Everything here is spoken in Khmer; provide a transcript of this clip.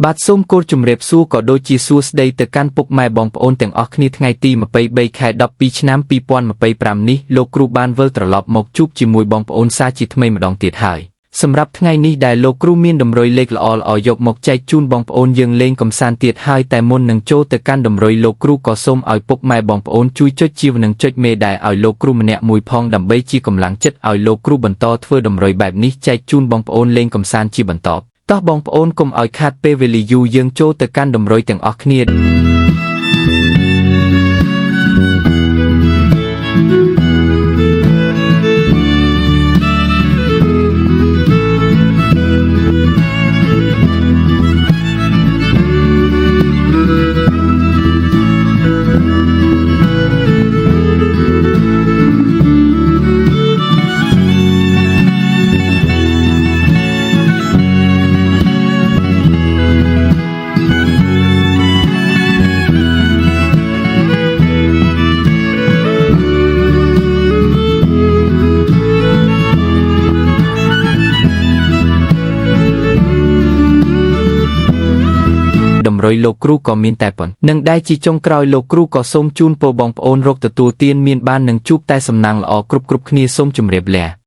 បាទសូមគោរពជំរាបសួរក៏ដូចជាសួស្តីទៅកាន់ពុកម៉ែបងប្អូនទាំងអស់គ្នាថ្ងៃទី23ខែ12ឆ្នាំ2025នេះលោកគ្រូបានវិលត្រឡប់មកជួបជាមួយបងប្អូនសាជាថ្មីម្ដងទៀតហើយសម្រាប់ថ្ងៃនេះដែលលោកគ្រូមានតម្រុយលេខល្អៗយកមកចែកជូនបងប្អូនយើងលេងកំសាន្តទៀតហើយតែមុននឹងចូលទៅកាន់តម្រុយលោកគ្រូក៏សូមឲ្យពុកម៉ែបងប្អូនជួយចុចជាវនិងចុចមេដែរឲ្យលោកគ្រូម្នាក់មួយផងដើម្បីជាកម្លាំងចិត្តឲ្យលោកគ្រូបន្តធ្វើតម្រុយបែបនេះចែកជូនបងប្អូនលេងកំសាន្តជាបន្តតោះបងប្អូនកុំឲ្យខាតពេលវេលាយូរយើងចូលទៅកាន់តម្រុយទាំងអស់គ្នាតម្រុយលោកគ្រូក៏មានតែប៉ុណ្្នឹងដែរជាចុងក្រោយលោកគ្រូក៏សូមជូនពរបងប្អូនរកទទួលទានមានបាននឹងជួបតែសំណាងល្អគ្រប់គ្នាសូមជម្រាបលា